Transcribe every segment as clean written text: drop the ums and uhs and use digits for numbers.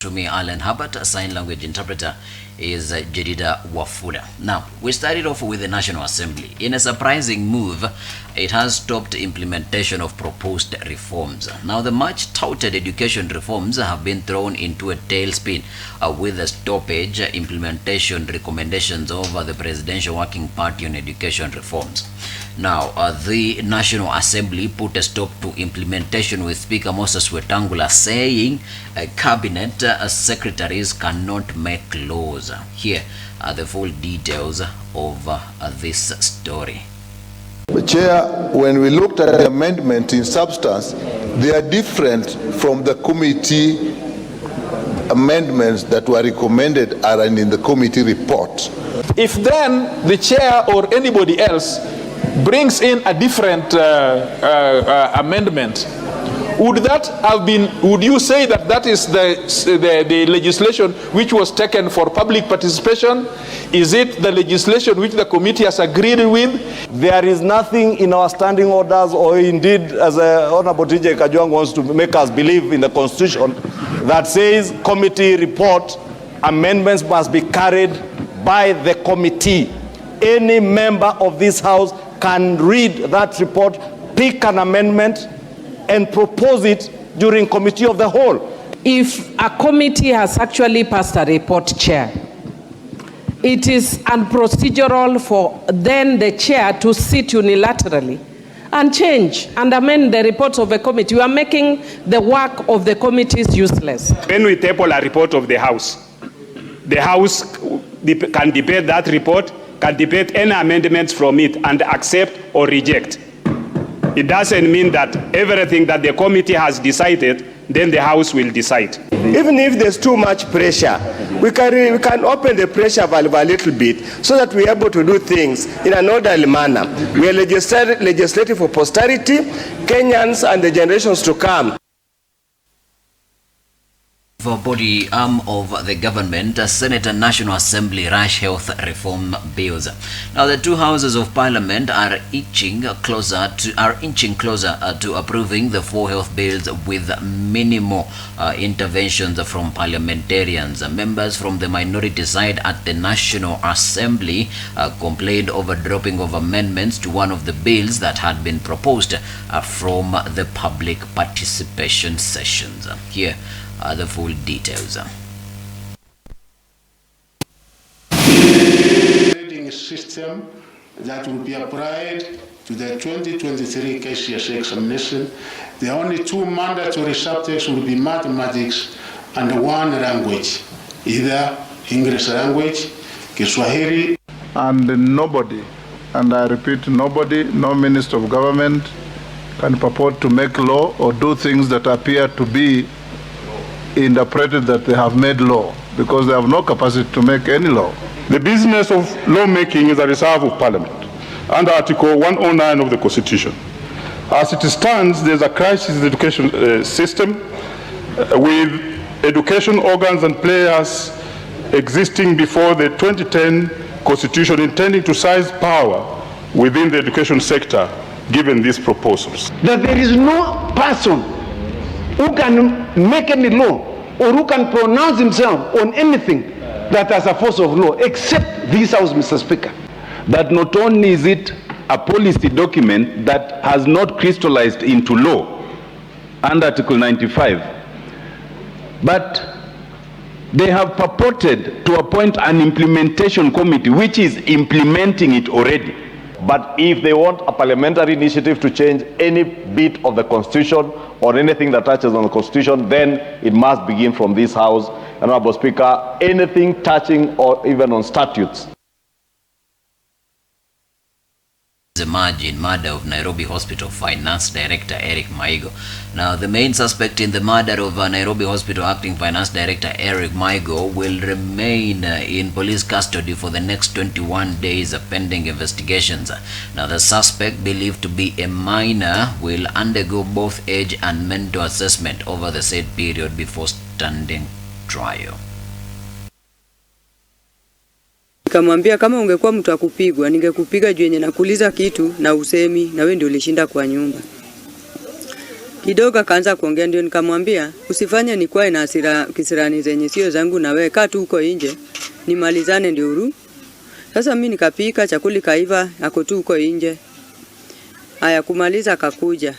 To me, Alan Herbert, a sign language interpreter, is Jedida Wafula. Now, we started off with the National Assembly. In a surprising move, it has stopped implementation of proposed reforms. Now, the much touted education reforms have been thrown into a tailspin with the stoppage implementation recommendations of the Presidential Working Party on education reforms. Now, the National Assembly put a stop to implementation with Speaker Moses Wetangula saying cabinet secretaries cannot make laws. Here are the full details of this story. Chair, when we looked at the amendment in substance, they are different from the committee amendments that were recommended are in the committee report. If then the chair or anybody else brings in a different amendment, would you say that that is the legislation which was taken for public participation? Is it the legislation which the committee has agreed with? There is nothing in our standing orders, or indeed as Honorable TJ Kajwang wants to make us believe in the Constitution, that says committee report amendments must be carried by the committee. Any member of this House can read that report, pick an amendment, and propose it during committee of the whole. If a committee has actually passed a report, Chair, it is unprocedural for then the chair to sit unilaterally and change and amend the reports of a committee. You are making the work of the committees useless. When we table a report of the House can debate that report, can debate any amendments from it and accept or reject. It doesn't mean that everything that the committee has decided, then the House will decide. Even if there's too much pressure, we can open the pressure valve a little bit so that we're able to do things in an orderly manner. We are legislating for posterity, Kenyans and the generations to come. For body arm of the government, Senate and National Assembly rush health reform bills. Now, the two houses of Parliament are inching closer to approving the four health bills with minimal interventions from parliamentarians. Members from the minority side at the National Assembly complained over dropping of amendments to one of the bills that had been proposed from the public participation sessions. Here are the full details. Grading system that will be applied to the 2023 KCSE examination. The only two mandatory subjects will be mathematics and one language, either English language, Kiswahili. And nobody, and I repeat, nobody, no minister of government can purport to make law or do things that appear to be interpreted that they have made law, because they have no capacity to make any law. The business of lawmaking is a reserve of Parliament under Article 109 of the Constitution. As it stands, there is a crisis in the education system with education organs and players existing before the 2010 Constitution intending to seize power within the education sector given these proposals. That there is no person who can make any law or who can pronounce himself on anything that has a force of law except this House, Mr. Speaker. That not only is it a policy document that has not crystallized into law under Article 95, but they have purported to appoint an implementation committee which is implementing it already. But if they want a parliamentary initiative to change any bit of the Constitution or anything that touches on the Constitution, then it must begin from this House. Honorable Speaker, anything touching or even on statutes. Emerged in murder of Nairobi Hospital Finance Director Eric Maigo. Now, the main suspect in the murder of Nairobi Hospital Acting Finance Director Eric Maigo will remain in police custody for the next 21 days pending investigations. Now, the suspect, believed to be a minor, will undergo both age and mental assessment over the said period before standing trial. Nikamwambia kama ungekuwa mtu akupigwa, ningekupiga juu yenye nakuuliza kitu na usemi na wewe ndio ulishinda kwa nyumba. Kidogo akaanza kuongea, ndio nikamwambia usifanye nikuwe na kisirani zenye sio zangu, na wewe kaa tu huko nje nimalizane ndio uru. Sasa mimi nikapika chakula kaiva, ako tu huko nje. Haya kumaliza akakuja.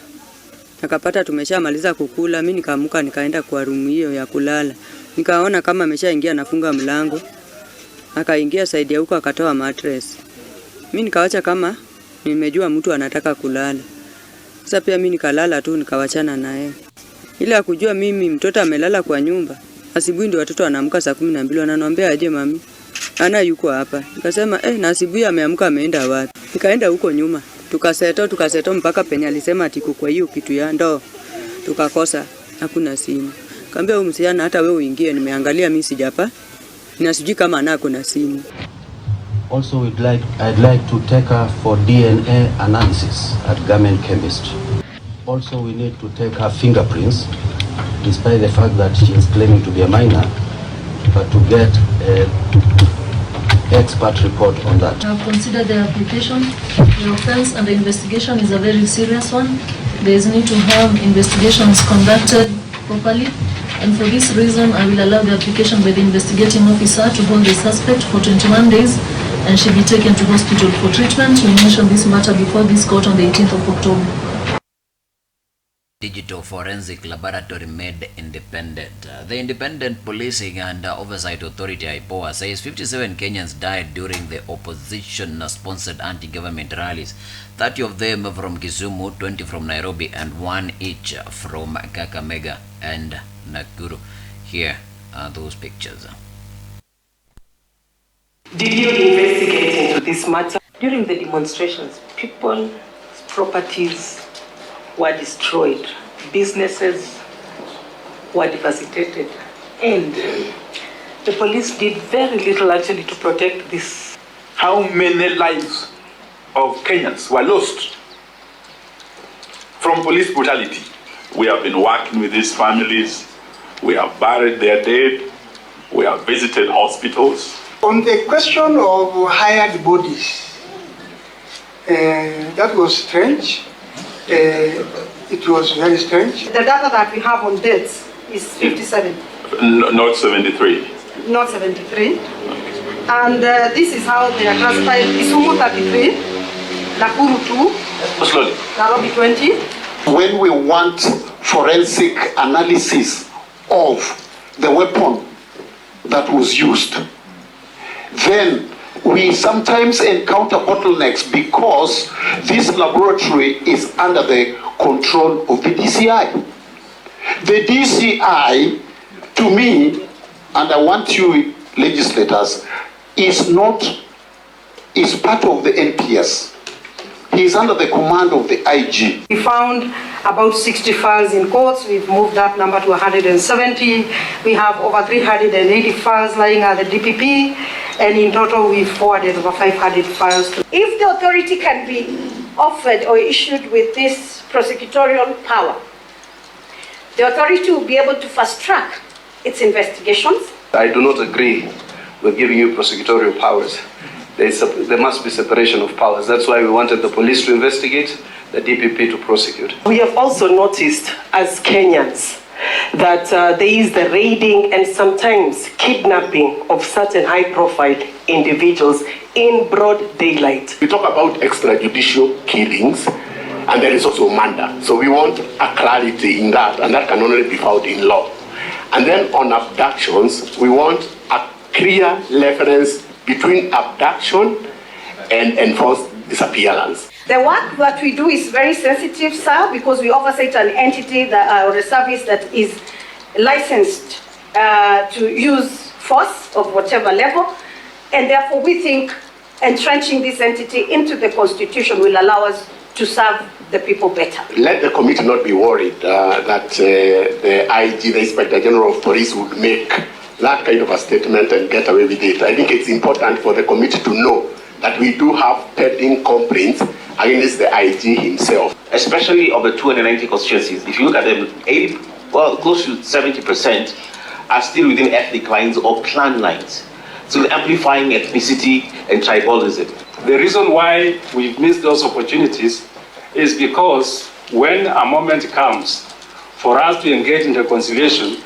Akapata tumeshamaliza kukula, mimi nikaamuka nikaenda kwa room hiyo ya kulala. Nikaona kama ameshaingia nafunga mlango. Akaingia side ya huko akatoa mattress. Mimi nikaacha kama nimejua mtu anataka kulala. Sasa pia mimi nikalala tu nikawachana naye. Ila kujua mimi mtoto amelala kwa nyumba. Asubuhi ndio watoto wanaamka saa 12 wananiambia aje mami. Ana yuko hapa. Nikasema na asubuhi ameamka ameenda wapi? Nikaenda huko nyuma. Tukaseto mpaka penye alisema atiku kwa hiyo kitu ya ndoo. Tukakosa hakuna simu. Kaambia huyu msichana hata wewe uingie, nimeangalia mimi sijapa. Na sijui kama anako na simu. Also, I'd like to take her for DNA analysis at Garment Chemist. Also, we need to take her fingerprints, despite the fact that she is claiming to be a minor, but to get an expert report on that. I have considered the application. The offense and the investigation is a very serious one. There is need to have investigations conducted properly. And for this reason, I will allow the application by the investigating officer to hold the suspect for 21 days and she be taken to hospital for treatment. We mentioned this matter before this court on the 18th of October. Digital Forensic Laboratory made independent. The Independent Policing and Oversight Authority, IPOA, says 57 Kenyans died during the opposition-sponsored anti-government rallies. 30 of them from Kisumu, 20 from Nairobi, and 1 each from Kakamega and Nakuru. Here are those pictures. Did you investigate into this matter? During the demonstrations, people's properties were destroyed, businesses were devastated, and the police did very little actually to protect this. How many lives of Kenyans were lost from police brutality? We have been working with these families, we have buried their dead, we have visited hospitals. On the question of hired bodies, that was strange. It was very strange. The data that we have on deaths is 57. Not 73. Not 73. And this is how they are classified. Kisumu 33, Nakuru 2, Slowly. Nairobi 20. When we want forensic analysis of the weapon that was used, then we sometimes encounter bottlenecks because this laboratory is under the control of the DCI. The DCI, to me, and I want you legislators, is part of the NPS. He is under the command of the IG. We found about 60 files in courts. We've moved that number to 170. We have over 380 files lying at the DPP, and in total we've forwarded over 500 files. If the authority can be offered or issued with this prosecutorial power, the authority will be able to fast track its investigations. I do not agree with giving you prosecutorial powers. There must be separation of powers. That's why we wanted the police to investigate, the DPP to prosecute. We have also noticed as Kenyans that there is the raiding and sometimes kidnapping of certain high-profile individuals in broad daylight. We talk about extrajudicial killings, and there is also murder. So we want a clarity in that, and that can only be found in law. And then on abductions, we want a clear reference between abduction and enforced disappearance. The work that we do is very sensitive, sir, because we oversight an entity that, or a service that is licensed to use force of whatever level, and therefore we think entrenching this entity into the Constitution will allow us to serve the people better. Let the committee not be worried that the IG, the Inspector General of Police, would make that kind of a statement and get away with it. I think it's important for the committee to know that we do have pending complaints against the IG himself. Especially of the 290 constituencies, if you look at them, close to 70% are still within ethnic lines or clan lines. So amplifying ethnicity and tribalism. The reason why we've missed those opportunities is because when a moment comes for us to engage in reconciliation,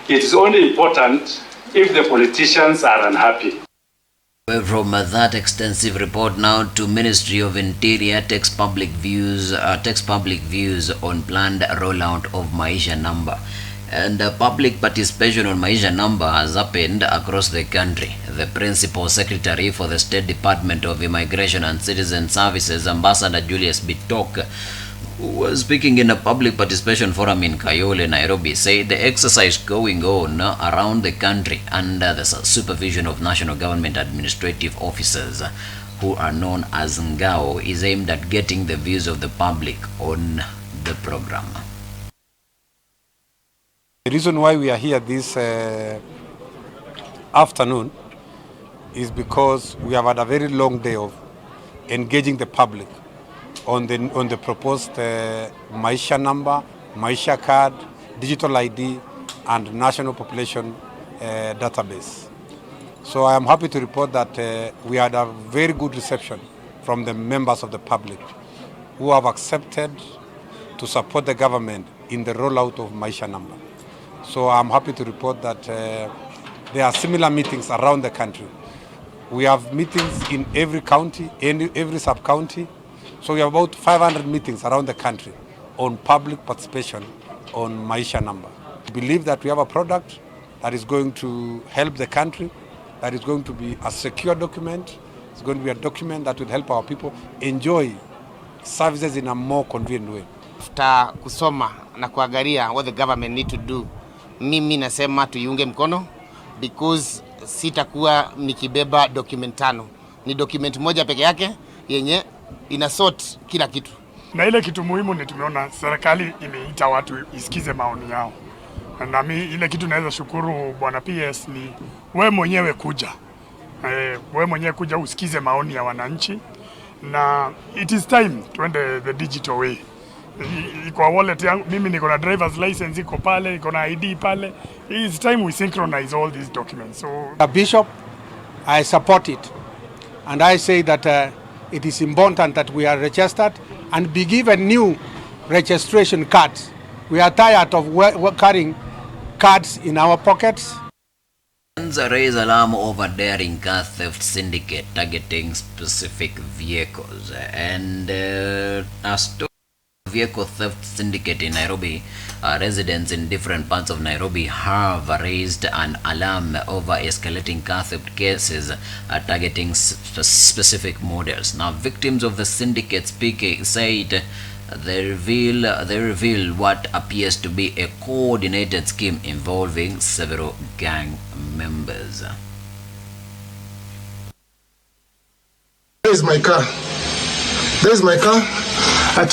it is only important if the politicians are unhappy. From that extensive report now to Ministry of Interior takes public views on planned rollout of Maisha Number. And public participation on Maisha Number has happened across the country. The Principal Secretary for the State Department of Immigration and Citizen Services, Ambassador Julius Bitok, who was speaking in a public participation forum in Kayole, Nairobi, said the exercise going on around the country under the supervision of National Government Administrative Officers, who are known as Ngao, is aimed at getting the views of the public on the program. The reason why we are here this afternoon is because we have had a very long day of engaging the public on the proposed Maisha Number, Maisha Card, Digital ID, and National Population Database. So I am happy to report that we had a very good reception from the members of the public who have accepted to support the government in the rollout of Maisha Number. So I'm happy to report that there are similar meetings around the country. We have meetings in every county, in every sub-county. So we have about 500 meetings around the country on public participation on Maisha Number. We believe that we have a product that is going to help the country, that is going to be a secure document. It's going to be a document that will help our people enjoy services in a more convenient way. After kusoma na kuangalia what the government need to do, mimi nasema tuiunge mkono because sitakuwa nikibeba document 5. Ni document moja peke yake yenye ina sort kila kitu. Na ile kitu muhimu ni tumeona serikali imeita watu isikize maoni yao. Na mimi ile kitu naweza shukuru bwana PS ni wewe mwenyewe kuja. Wewe mwenyewe kuja usikize maoni ya wananchi, na it is time tuende the digital way. Kwa wallet yangu mimi niko na driver's license iko pale, niko na ID pale. It is time we synchronize all these documents. So Bishop, I support it, and I say that it is important that we are registered and be given new registration cards. We are tired of carrying cards in our pockets. Raise alarm over daring car theft syndicate targeting specific vehicles. And a vehicle theft syndicate in Nairobi, residents in different parts of Nairobi have raised an alarm over escalating car theft cases targeting specific models. Now, victims of the syndicate said they reveal what appears to be a coordinated scheme involving several gang members. There is my car. There is my car at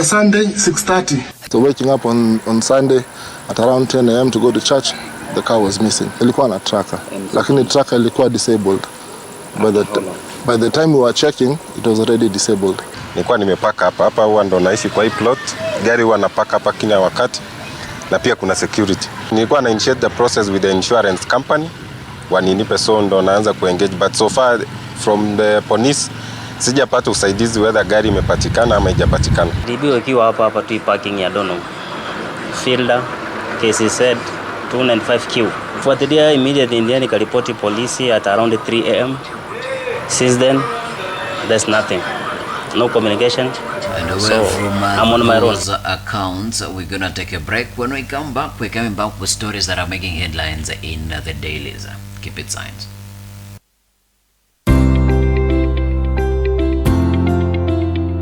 Sunday 6:30. So waking up on Sunday at around 10 a.m. to go to church, the car was missing. Ilikuwa na tracker, lakini tracker ilikuwa disabled. By the time we were checking, it was already disabled. Nilikuwa nimepaka hapa huwa ndo naishi kwa hii plot. Gari huwa napaka hapa kila wakati, na pia kuna security. Nilikuwa na initiate the process with the insurance company, waninipe so ndo naanza kuengage, but so far from the police sijapata usaidizi whether gari imepatikana ama haijapatikana. DB wakiwa hapa tu parking ya Dono Fielder KCZ 295Q. Fuatilia immediately India nikaripoti polisi at around 3 a.m. Since then there's nothing, no communication. And so from I'm on my own accounts. We're gonna take a break. When we come back, we're coming back with stories that are making headlines in the dailies. Keep it science.